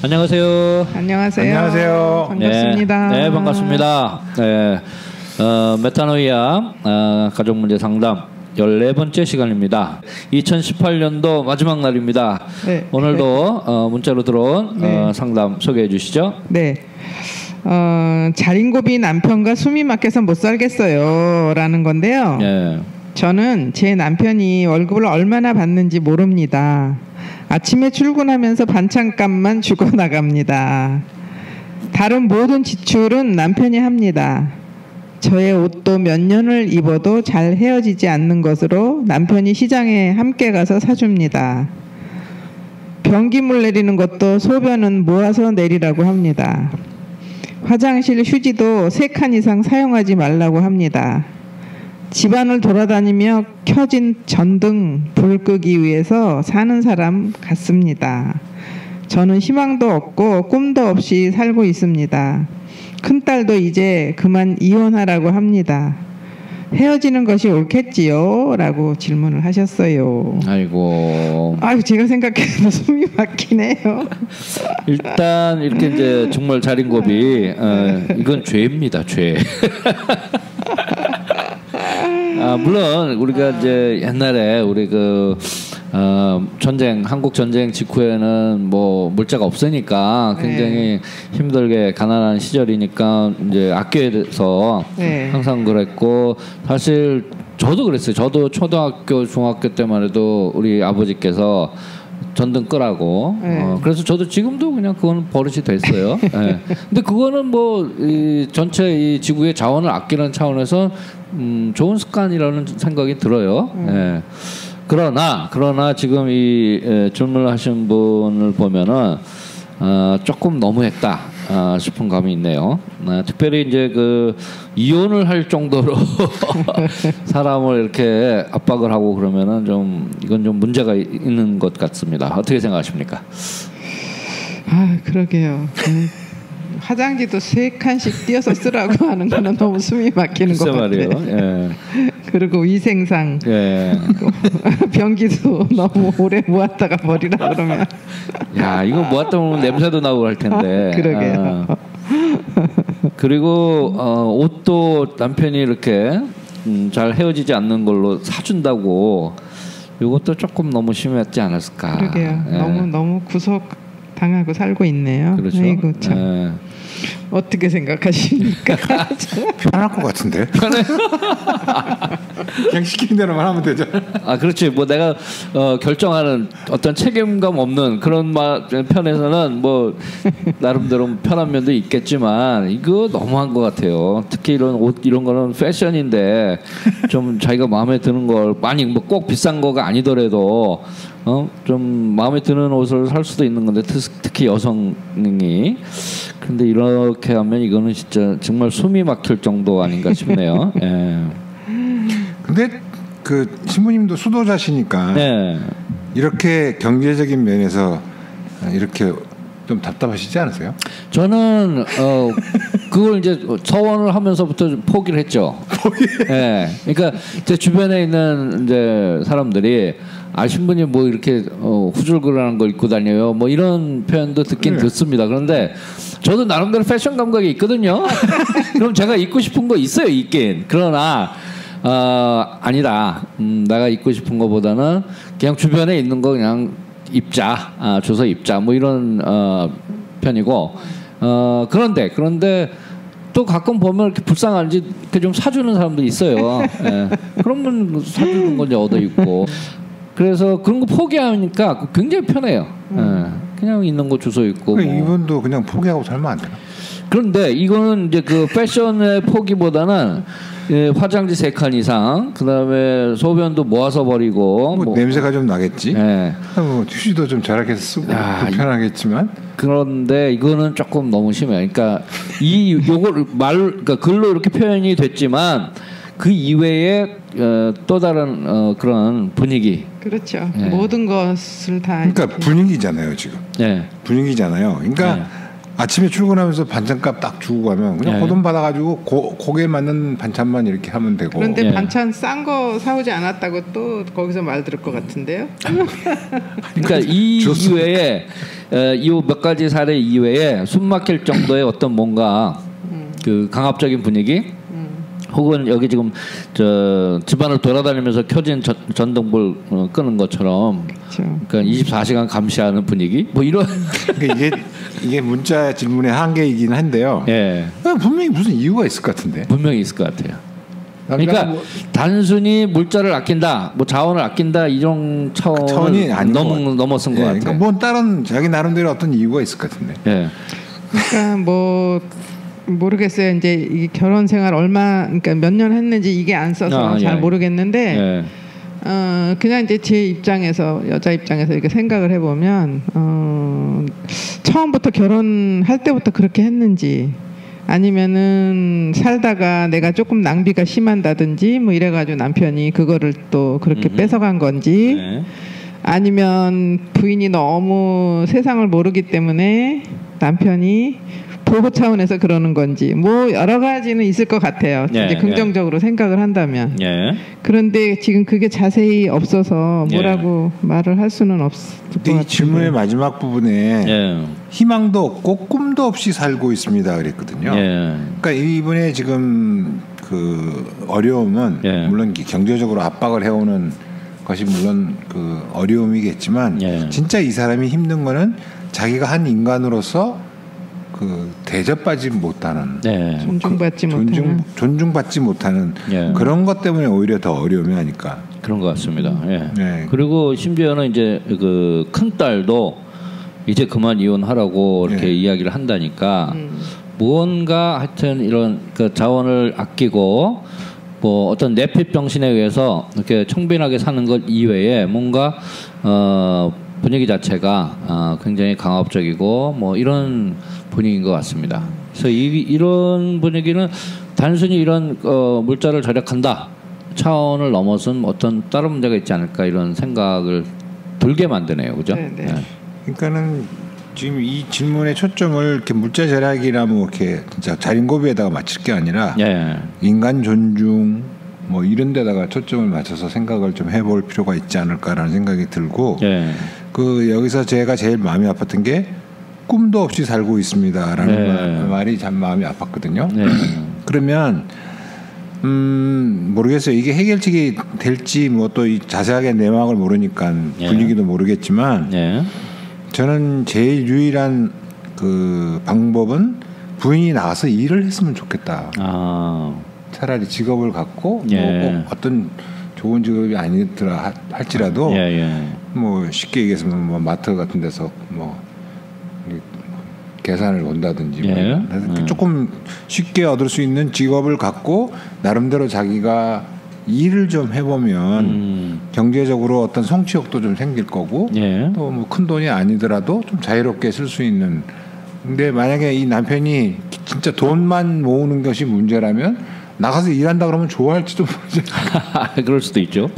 안녕하세요. 안녕하세요. 안녕하세요. 반갑습니다. 네, 반갑습니다. 네, 메타노이아 가족문제 상담 14번째 시간입니다. 2018년도 마지막 날입니다. 네. 오늘도 문자로 들어온 네. 상담 소개해 주시죠. 네. 자린고비 남편과 숨이 막혀서 못 살겠어요 라는 건데요. 네. 저는 제 남편이 월급을 얼마나 받는지 모릅니다. 아침에 출근하면서 반찬값만 주고 나갑니다. 다른 모든 지출은 남편이 합니다. 저의 옷도 몇 년을 입어도 잘 헤어지지 않는 것으로 남편이 시장에 함께 가서 사줍니다. 변기물 내리는 것도 소변은 모아서 내리라고 합니다. 화장실 휴지도 3칸 이상 사용하지 말라고 합니다. 집안을 돌아다니며 켜진 전등 불 끄기 위해서 사는 사람 같습니다. 저는 희망도 없고 꿈도 없이 살고 있습니다. 큰딸도 이제 그만 이혼하라고 합니다. 헤어지는 것이 옳겠지요? 라고 질문을 하셨어요. 아이고. 아유, 제가 생각해도 숨이 막히네요. 일단 이렇게 이제 정말 자린고비 이건 죄입니다. 죄. 물론 우리가 이제 옛날에 우리 전쟁 한국 전쟁 직후에는 뭐 물자가 없으니까 굉장히 힘들게 가난한 시절이니까 이제 아껴서 항상 그랬고 사실 저도 그랬어요. 저도 초등학교 중학교 때만 해도 우리 아버지께서 전등 끄라고. 그래서 저도 지금도 그냥 그건 버릇이 됐어요. 네. 근데 그거는 뭐 이 전체 이 지구의 자원을 아끼는 차원에서 좋은 습관이라는 생각이 들어요. 네. 그러나 지금 이 질문을 하신 분을 보면은 조금 너무했다 싶은 감이 있네요. 특별히 이제 그 이혼을 할 정도로 사람을 이렇게 압박을 하고 그러면은 좀 이건 좀 문제가 있는 것 같습니다. 어떻게 생각하십니까? 아, 그러게요. 화장지도 3칸씩 띄어서 쓰라고 하는 거는 너무 숨이 막히는 것 같아요. 예. 그리고 위생상 변기도 너무 오래 모았다가 버리라 그러면 야, 이거 모았다 보면 냄새도 나고 할 텐데. 그러게요. 그리고 옷도 남편이 이렇게 잘 헤어지지 않는 걸로 사준다고 이것도 조금 너무 심했지 않았을까. 그러게요. 예. 너무 구속 당하고 살고 있네요. 그렇죠. 아이고 참. 예. 어떻게 생각하십니까? 편할 것 같은데. 그냥 시키는 대로만 하면 되죠. 그렇지. 뭐 내가 결정하는 어떤 책임감 없는 그런 편에서는 뭐 나름대로 편한 면도 있겠지만 이거 너무한 것 같아요. 특히 이런 옷 이런 거는 패션인데 좀 자기가 마음에 드는 걸 많이 뭐 꼭 비싼 거가 아니더라도 좀 마음에 드는 옷을 살 수도 있는 건데 특히 여성이 근데 이렇게 하면 이거는 진짜 정말 숨이 막힐 정도 아닌가 싶네요. 예. 근데 그 신부님도 수도자시니까 이렇게 경제적인 면에서 이렇게 좀 답답하시지 않으세요? 저는 그걸 이제 서원을 하면서부터 포기를 했죠. 예. 그러니까 제 주변에 있는 이제 사람들이 신부님 뭐 이렇게 후줄근한 걸 입고 다녀요. 뭐 이런 표현도 듣긴 듣습니다. 그런데 저도 나름대로 패션 감각이 있거든요. 그럼 제가 입고 싶은 거 있어요, 있긴. 그러나 아니다. 내가 입고 싶은 거보다는 그냥 주변에 있는 거 그냥 입자, 줘서 입자. 뭐 이런 편이고. 그런데 또 가끔 보면 이렇게 불쌍한지 이렇게 좀 사주는 사람도 있어요. 예. 그러면 사주는 건 이제 얻어 입고. 그래서 그런 거 포기하니까 굉장히 편해요. 그냥 있는 거 주워 입고. 뭐. 이분도 그냥 포기하고 살면 안 되나? 그런데 이거는 이제 그 패션의 포기보다는 예, 화장지 3칸 이상, 그다음에 소변도 모아서 버리고 뭐 냄새가 좀 나겠지. 예. 뭐 휴지도 좀 잘하게 쓰고 불편하겠지만. 그런데 이거는 조금 너무 심해요. 그러니까 요걸 그러니까 글로 이렇게 표현이 됐지만 그 이외에 또 다른 그런 분위기. 그렇죠. 예. 모든 것을 다. 그러니까 분위기잖아요 지금. 네. 분위기잖아요. 그러니까. 네. 아침에 출근하면서 반찬값 딱 주고 가면 그냥 호돈 받아가지고 고기에 맞는 반찬만 이렇게 하면 되고. 그런데 반찬 싼 거 사오지 않았다고 또 거기서 말 들을 것 같은데요. 그러니까 이 이외에 이 몇 가지 사례 이외에 숨막힐 정도의 어떤 뭔가 그 강압적인 분위기. 혹은 여기 지금 저 집안을 돌아다니면서 켜진 전등불 끄는 것처럼, 그렇죠. 그러니까 24시간 감시하는 분위기, 뭐 이런. 그러니까 이게 문자 질문의 한계이긴 한데요. 예. 분명히 무슨 이유가 있을 것 같은데. 분명히 있을 것 같아요. 그러니까 단순히 물자를 아낀다, 뭐 자원을 아낀다 이런 차원이 넘어선 것 같아요. 그러니까 뭐 다른 자기 나름대로 어떤 이유가 있을 것 같은데. 예. 그러니까 뭐. 모르겠어요. 이제 이 결혼 생활 그러니까 몇 년 했는지 이게 안 써서 잘 모르겠는데, 그냥 이제 제 입장에서 여자 입장에서 이렇게 생각을 해보면, 처음부터 결혼할 때부터 그렇게 했는지, 아니면은 살다가 내가 조금 낭비가 심한다든지 뭐 이래가지고 남편이 그거를 또 그렇게 뺏어간 건지, 아니면 부인이 너무 세상을 모르기 때문에 남편이 보호 차원에서 그러는 건지 뭐 여러 가지는 있을 것 같아요. 이제 긍정적으로 생각을 한다면. 그런데 지금 그게 자세히 없어서 뭐라고 말을 할 수는 없을 것 같아요. 이 질문의 마지막 부분에 희망도 없고 꿈도 없이 살고 있습니다 그랬거든요. 그러니까 이분의 지금 그 어려움은 물론 경제적으로 압박을 해오는 것이 물론 그 어려움이겠지만 진짜 이 사람이 힘든 거는 자기가 한 인간으로서 그 대접받지 못하는, 존중받지 못하는 그런 것 때문에 오히려 더 어려움이 아닐까. 그런 것 같습니다. 그리고 심지어는 이제 그 큰 딸도 이제 그만 이혼하라고 이렇게 이야기를 한다니까 무언가 하여튼 이런 그 자원을 아끼고 뭐 어떤 내피병신에 의해서 이렇게 청빈하게 사는 것 이외에 뭔가 분위기 자체가 굉장히 강압적이고 뭐 이런 분위기인 것 같습니다. 그래서 이런 분위기는 단순히 이런 물자를 절약한다 차원을 넘어선 어떤 다른 문제가 있지 않을까 이런 생각을 들게 만드네요, 그죠? 네. 그러니까는 지금 이 질문의 초점을 이렇게 물자 절약이라 뭐 이렇게 진짜 자린고비에다가 맞출 게 아니라 인간 존중 뭐 이런 데다가 초점을 맞춰서 생각을 좀 해볼 필요가 있지 않을까라는 생각이 들고 그 여기서 제가 제일 마음이 아팠던 게 꿈도 없이 살고 있습니다라는 말이 참 마음이 아팠거든요. 그러면 모르겠어요. 이게 해결책이 될지 뭐 또 자세하게 내막을 모르니까 분위기도 모르겠지만 저는 제일 유일한 그 방법은 부인이 나가서 일을 했으면 좋겠다. 차라리 직업을 갖고 뭐 어떤 좋은 직업이 아니더라 할지라도 뭐 쉽게 얘기해서 뭐 마트 같은 데서 뭐 계산을 본다든지 조금 쉽게 얻을 수 있는 직업을 갖고 나름대로 자기가 일을 좀 해보면 경제적으로 어떤 성취욕도 좀 생길 거고 또 뭐 큰 돈이 아니더라도 좀 자유롭게 쓸 수 있는. 근데 만약에 이 남편이 진짜 돈만 모으는 것이 문제라면 나가서 일한다 그러면 좋아할지도 모르죠. 그럴 수도 있죠.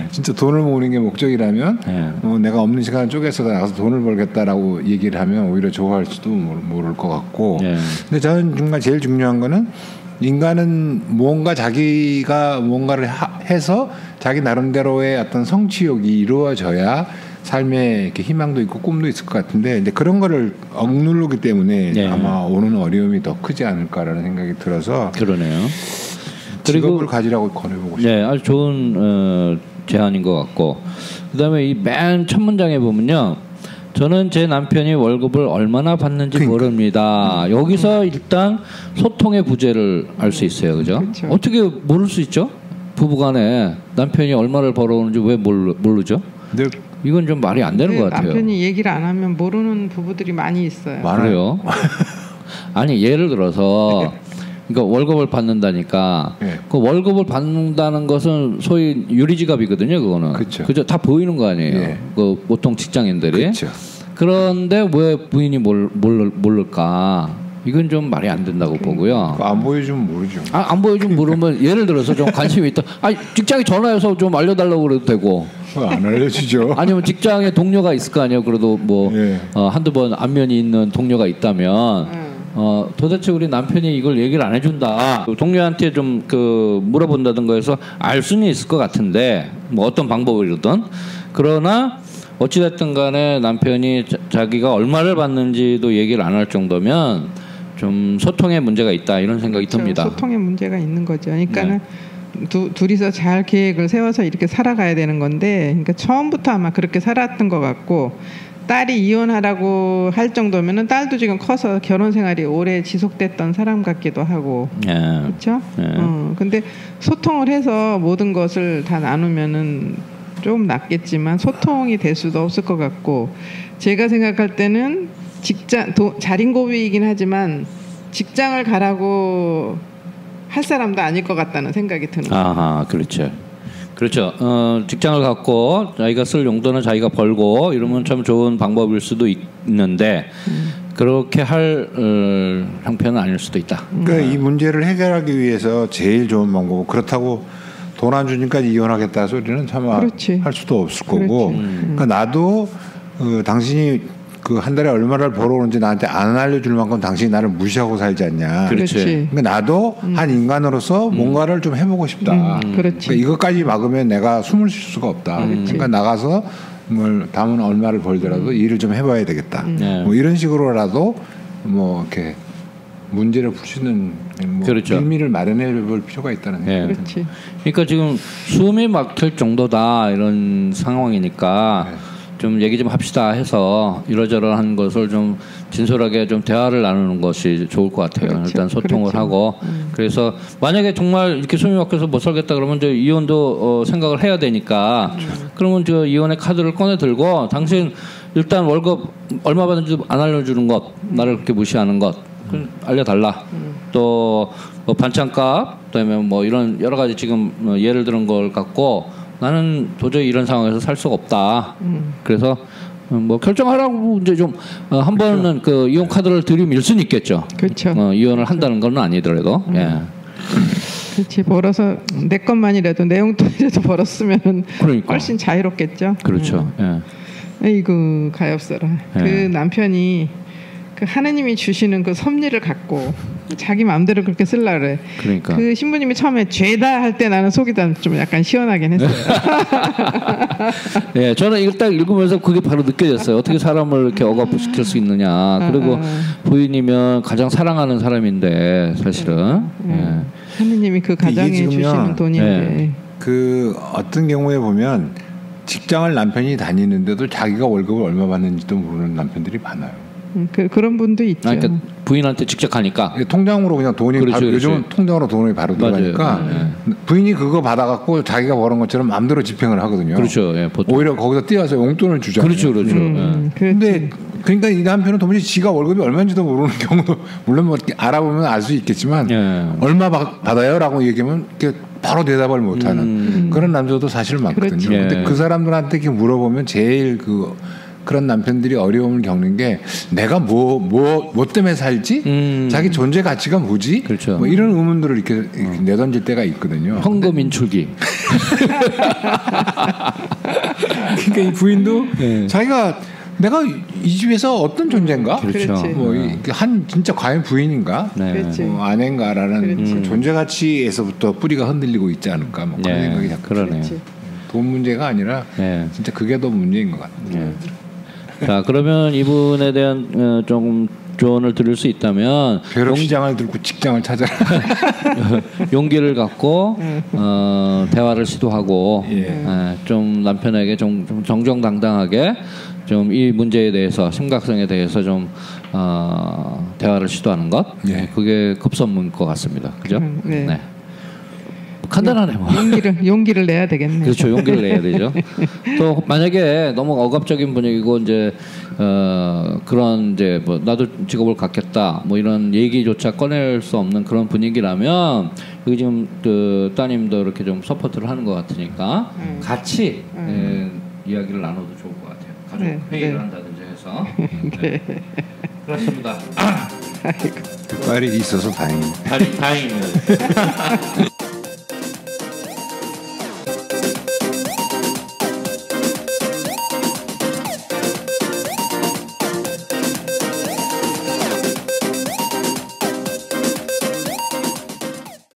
진짜 돈을 모으는 게 목적이라면 내가 없는 시간을 쪼개서 나가서 돈을 벌겠다라고 얘기를 하면 오히려 좋아할지도 모를 것 같고. 근데 저는 정말 제일 중요한 거는 인간은 무언가 자기가 뭔가를 해서 자기 나름대로의 어떤 성취욕이 이루어져야 삶에 이렇게 희망도 있고 꿈도 있을 것 같은데 이제 그런 거를 억누르기 때문에 아마 오는 어려움이 더 크지 않을까라는 생각이 들어서 그러네요. 직업을 가지라고 권해보고 싶어요. 네, 아주 좋은 제안인 것 같고 그다음에 이 맨 첫 문장에 보면요. 저는 제 남편이 월급을 얼마나 받는지 모릅니다. 여기서 일단 소통의 부재를 알 수 있어요. 그죠? 그렇죠. 어떻게 모를 수 있죠? 부부간에 남편이 얼마를 벌어오는지 왜 모르죠? 네. 이건 좀 말이 안 되는 것 같아요. 남편이 얘기를 안 하면 모르는 부부들이 많이 있어요. 많아요. 아니 예를 들어서 그러니까 월급을 받는다니까. 예. 그 월급을 받는다는 것은 소위 유리지갑이거든요. 그거는. 그렇죠. 그죠? 다 보이는 거 아니에요. 예. 그 보통 직장인들이. 그렇죠. 그런데 왜 부인이 모를까? 이건 좀 말이 안 된다고 보고요. 안 보여주면 모르죠. 안 보여주면 모르면 예를 들어서 좀 관심이 있다. 직장에 전화해서 좀 알려달라고 그래도 되고. 안 알려주죠. 아니면 직장에 동료가 있을 거 아니에요. 그래도 뭐 예. 한두 번 안면이 있는 동료가 있다면. 도대체 우리 남편이 이걸 얘기를 안 해준다. 동료한테 좀 물어본다든가 해서 알 수는 있을 것 같은데 뭐 어떤 방법이든 그러나 어찌됐든 간에 남편이 자기가 얼마를 받는지도 얘기를 안 할 정도면 좀 소통에 문제가 있다 이런 생각이 그렇죠. 듭니다. 소통에 문제가 있는 거죠. 그러니까는 둘이서 잘 계획을 세워서 이렇게 살아가야 되는 건데 그러니까 처음부터 아마 그렇게 살았던 것 같고 딸이 이혼하라고 할 정도면은 딸도 지금 커서 결혼 생활이 오래 지속됐던 사람 같기도 하고, 그렇죠? 근데 소통을 해서 모든 것을 다 나누면은 좀 낫겠지만 소통이 될 수도 없을 것 같고, 제가 생각할 때는 자린고비이긴 하지만 직장을 가라고 할 사람도 아닐 것 같다는 생각이 드는 거예요. 아하, 그렇죠. 그렇죠. 직장을 갖고 자기가 쓸 용돈은 자기가 벌고 이러면 참 좋은 방법일 수도 있는데 그렇게 할 형편은 아닐 수도 있다. 그러니까 이 문제를 해결하기 위해서 제일 좋은 방법은 그렇다고 돈 안 주니까 이혼하겠다 소리는 참 할 수도 없을 거고. 그러니까 나도 당신이 한 달에 얼마를 벌어오는지 나한테 안 알려줄 만큼 당신이 나를 무시하고 살지 않냐. 그렇지. 그러니까 나도 한 인간으로서 뭔가를 좀 해보고 싶다. 그렇지. 그러니까 이것까지 막으면 내가 숨을 쉴 수가 없다. 그러니까 나가서 다음은 얼마를 벌더라도 일을 좀 해봐야 되겠다. 뭐 이런 식으로라도 뭐 이렇게 문제를 풀 수 있는 그렇죠. 빌미를 마련해볼 필요가 있다는 생각이 듭니다. 그렇지. 그러니까 지금 숨이 막힐 정도다 이런 상황이니까. 좀 얘기 좀 합시다 해서 이러저러한 것을 좀 진솔하게 좀 대화를 나누는 것이 좋을 것 같아요. 그렇죠. 일단 소통을 하고 그래서 만약에 정말 이렇게 숨이 막혀서 못 살겠다 그러면 이제 이혼도 생각을 해야 되니까 그러면 저 이혼의 카드를 꺼내 들고 당신 일단 월급 얼마 받는지 안 알려주는 것, 나를 그렇게 무시하는 것 알려달라. 또 뭐 반찬값, 그다음에 뭐 이런 여러 가지 지금 예를 들은 걸 갖고. 나는 도저히 이런 상황에서 살 수가 없다. 그래서 뭐 결정하라고 이제 좀 한 번은 그 이혼 카드를 들이밀 수는 있겠죠. 그렇죠. 이혼을 한다는 건 아니더라도. 예. 그렇지. 벌어서 내 것만이라도 내 용돈이라도 벌었으면은 그러니까. 훨씬 자유롭겠죠. 그렇죠. 예. 아이고 가엾어라. 그 남편이 그 하느님이 주시는 그 섭리를 갖고 자기 마음대로 그렇게 쓰려고 그래. 그러니까. 그 신부님이 처음에 죄다 할 때 나는 속이 좀 약간 시원하긴 했어요. 예, 저는 이걸 딱 읽으면서 그게 바로 느껴졌어요. 어떻게 사람을 이렇게 억압시킬 수 있느냐. 그리고 부인이면 가장 사랑하는 사람인데 사실은. 예. 하느님이 그 가정에 주시는 돈인데. 그 어떤 경우에 보면 직장을 남편이 다니는데도 자기가 월급을 얼마 받는지도 모르는 남편들이 많아요. 그런 분도 있죠. 그러니까 부인한테 직접 가니까 통장으로 그냥 돈이 그렇지, 바로, 요즘은 통장으로 돈이 바로 들어가니까 부인이 그거 받아갖고 자기가 버는 것처럼 마음대로 집행을 하거든요. 그렇죠. 예, 보통. 오히려 거기서 띄어서 용돈을 주잖아요. 그렇죠, 그렇죠. 근데 그러니까 이 남편은 도무지 지가 월급이 얼마인지도 모르는 경우도 물론 뭐 알아보면 알 수 있겠지만 얼마 받아요라고 얘기하면 이렇게 바로 대답을 못하는 그런 남자도 사실 많거든요. 그렇죠. 근데 그 사람들한테 이렇게 물어보면 제일 그런 남편들이 어려움을 겪는 게 내가 뭐 때문에 살지? 자기 존재 가치가 뭐지? 그렇죠. 뭐 이런 의문들을 이렇게 내던질 때가 있거든요. 헌금 인출기. 그러니까 이 부인도 자기가 내가 이 집에서 어떤 존재인가? 그렇죠. 뭐 진짜 과연 부인인가? 뭐 아내인가라는 그 존재 가치에서부터 뿌리가 흔들리고 있지 않을까? 뭐 그런 생각이 자꾸 그러네요. 돈 문제가 아니라 진짜 그게 더 문제인 것 같아요. 자, 그러면 이분에 대한 조금 조언을 드릴 수 있다면 벼룩시장을 들고 직장을 찾아라. 용기를 갖고 대화를 시도하고 좀 남편에게 좀 정정당당하게 좀 이 문제에 대해서 심각성에 대해서 좀 대화를 시도하는 것 그게 급선무인 것 같습니다. 그죠? 네. 간단하네 뭐. 용기를 내야 되겠네. 그렇죠, 용기를 내야 되죠. 또 만약에 너무 억압적인 분위기고 이제 그런 이제 뭐 나도 직업을 갖겠다 뭐 이런 얘기조차 꺼낼 수 없는 그런 분위기라면 여기 지금 그 따님도 이렇게 좀 서포트를 하는 것 같으니까 같이 이야기를 나눠도 좋을 것 같아요. 가족 회의를 한다든지 해서. 네. 그렇습니다. 그 빨이 있어서 다행입니다. 다행입니다.